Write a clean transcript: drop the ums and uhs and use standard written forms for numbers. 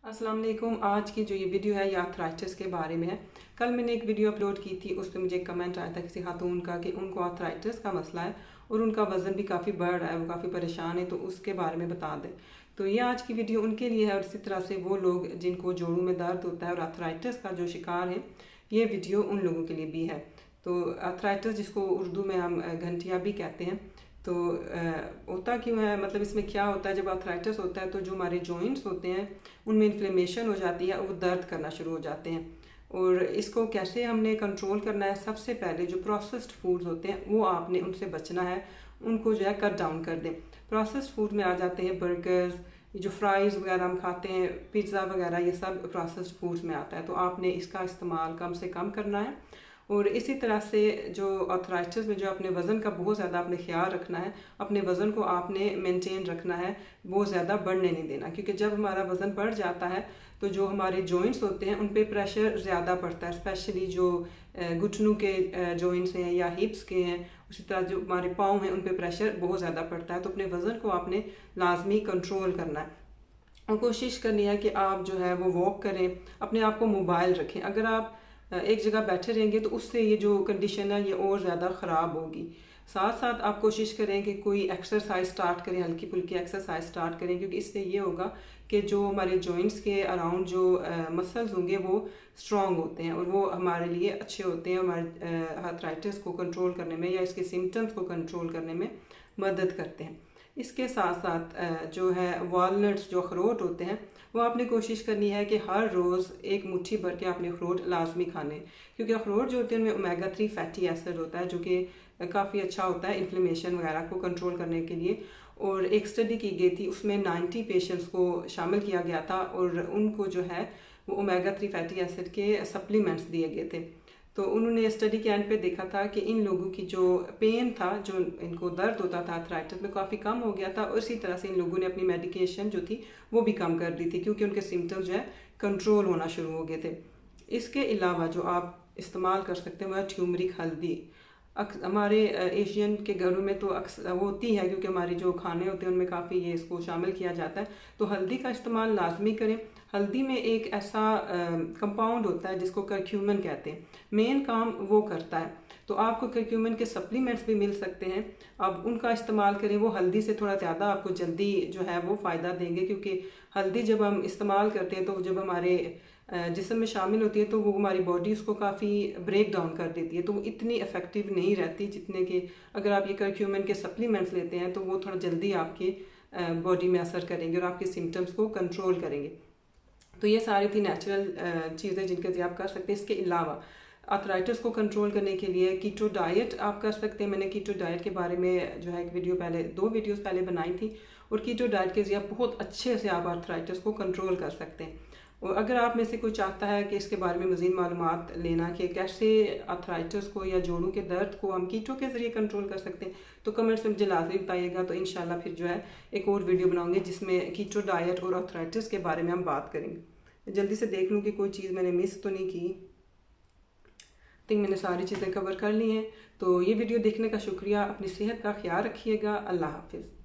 अस्सलाम वालेकुम। आज की जो ये वीडियो है ये आर्थराइटिस के बारे में है। कल मैंने एक वीडियो अपलोड की थी, उस पर मुझे एक कमेंट आया था किसी खातून का कि उनको आर्थराइटिस का मसला है और उनका वज़न भी काफ़ी बढ़ रहा है, वो काफ़ी परेशान है, तो उसके बारे में बता दें। तो ये आज की वीडियो उनके लिए है और इसी तरह से वो लोग जिनको जोड़ों में दर्द होता है और आर्थराइटिस का जो शिकार है, ये वीडियो उन लोगों के लिए भी है। तो आर्थराइटिस जिसको उर्दू में हम घंटिया भी कहते हैं, तो होता क्यों है, मतलब इसमें क्या होता है। जब आर्थराइटिस होता है तो जो हमारे जॉइंट्स होते हैं उनमें इन्फ्लेमेशन हो जाती है, वो दर्द करना शुरू हो जाते हैं। और इसको कैसे हमने कंट्रोल करना है, सबसे पहले जो प्रोसेस्ड फूड्स होते हैं वो आपने उनसे बचना है, उनको जो है कट डाउन कर दें। प्रोसेस्ड फूड में आ जाते हैं बर्गर्स, ये जो फ्राइज़ वगैरह हम खाते हैं, पिज़्ज़ा वगैरह, ये सब प्रोसेस्ड फूड्स में आता है। तो आपने इसका इस्तेमाल कम से कम करना है। और इसी तरह से जो आर्थराइटिस में जो अपने वज़न का बहुत ज़्यादा आपने ख्याल रखना है, अपने वज़न को आपने मेंटेन रखना है, बहुत ज़्यादा बढ़ने नहीं देना। क्योंकि जब हमारा वज़न बढ़ जाता है तो जो हमारे जॉइंट्स होते हैं उन पे प्रेशर ज़्यादा पड़ता है, स्पेशली जो घुटनों के जॉइंट्स हैं या हिप्स के हैं, उसी तरह जो हमारे पाँव हैं उन पे प्रेशर बहुत ज़्यादा पड़ता है। तो अपने वज़न को आपने लाजमी कंट्रोल करना है और कोशिश करनी है कि आप जो है वो वॉक करें, अपने आप को मोबाइल रखें। अगर आप एक जगह बैठे रहेंगे तो उससे ये जो कंडीशन है ये और ज़्यादा ख़राब होगी। साथ साथ आप कोशिश करें कि कोई एक्सरसाइज स्टार्ट करें, हल्की फुल्की एक्सरसाइज स्टार्ट करें, क्योंकि इससे ये होगा कि जो हमारे जॉइंट्स के अराउंड जो मसल्स होंगे वो स्ट्रॉन्ग होते हैं और वो हमारे लिए अच्छे होते हैं, हमारे आर्थराइटिस को कंट्रोल करने में या इसके सिम्टम्स को कंट्रोल करने में मदद करते हैं। इसके साथ साथ जो है वॉलनट्स, जो अखरोट होते हैं, वो आपने कोशिश करनी है कि हर रोज़ एक मुट्ठी भर के आपने अखरोट लाजमी खाने, क्योंकि अखरोट जो होते हैं उनमें ओमेगा 3 फैटी एसिड होता है जो कि काफ़ी अच्छा होता है इन्फ्लेमेशन वगैरह को कंट्रोल करने के लिए। और एक स्टडी की गई थी, उसमें 90 पेशेंट्स को शामिल किया गया था और उनको जो है वो ओमेगा 3 फैटी एसिड के सप्लीमेंट्स दिए गए थे। तो उन्होंने स्टडी के एंड पे देखा था कि इन लोगों की जो पेन था, जो इनको दर्द होता था आर्थराइटिस में, काफ़ी कम हो गया था और इसी तरह से इन लोगों ने अपनी मेडिकेशन जो थी वो भी कम कर दी थी, क्योंकि उनके सिम्टम्स जो है कंट्रोल होना शुरू हो गए थे। इसके अलावा जो आप इस्तेमाल कर सकते हैं वह ट्यूमरिक हल्दी। हमारे एशियन के घरों में तो अक्सर होती है, क्योंकि हमारे जो खाने होते हैं उनमें काफ़ी ये इसको शामिल किया जाता है। तो हल्दी का इस्तेमाल लाजमी करें। हल्दी में एक ऐसा कंपाउंड होता है जिसको करक्यूमिन कहते हैं, मेन काम वो करता है। तो आपको करक्यूमिन के सप्लीमेंट्स भी मिल सकते हैं, आप उनका इस्तेमाल करें। वो हल्दी से थोड़ा ज़्यादा आपको जल्दी जो है वो फ़ायदा देंगे, क्योंकि हल्दी जब हम इस्तेमाल करते हैं तो जब हमारे जिस्म में शामिल होती है तो वो हमारी बॉडी उसको काफ़ी ब्रेक डाउन कर देती है, तो वो इतनी इफ़ेक्टिव नहीं रहती जितने कि अगर आप ये करक्यूमिन के सप्लीमेंट्स लेते हैं तो वो थोड़ा जल्दी आपकी बॉडी में असर करेंगे और आपके सिम्टम्स को कंट्रोल करेंगे। तो ये सारी थी नेचुरल चीज़ें जिनके लिए आप कर सकते हैं। इसके अलावा आर्थराइटिस को कंट्रोल करने के लिए कीटो डाइट आप कर सकते हैं। मैंने कीटो डाइट के बारे में जो है एक वीडियो पहले, 2 वीडियोस पहले बनाई थी, और कीटो डाइट के जरिए बहुत अच्छे से आप आर्थराइटिस को कंट्रोल कर सकते हैं। और अगर आप में से कोई चाहता है कि इसके बारे में मज़ीद मालूमात लेना कि कैसे आर्थराइटिस को या जोड़ों के दर्द को हम कीटो के ज़रिए कंट्रोल कर सकते हैं, तो कमेंट्स में मुझे लाजमी बताइएगा। तो इंशाल्लाह फिर जो है एक और वीडियो बनाऊंगी जिसमें कीटो डाइट और आर्थराइटिस के बारे में हम बात करेंगे। जल्दी से देख लूँ कि कोई चीज़ मैंने मिस तो नहीं की। थिंक मैंने सारी चीज़ें कवर कर ली हैं। तो ये वीडियो देखने का शुक्रिया। अपनी सेहत का ख्याल रखिएगा। अल्लाह हाफिज़।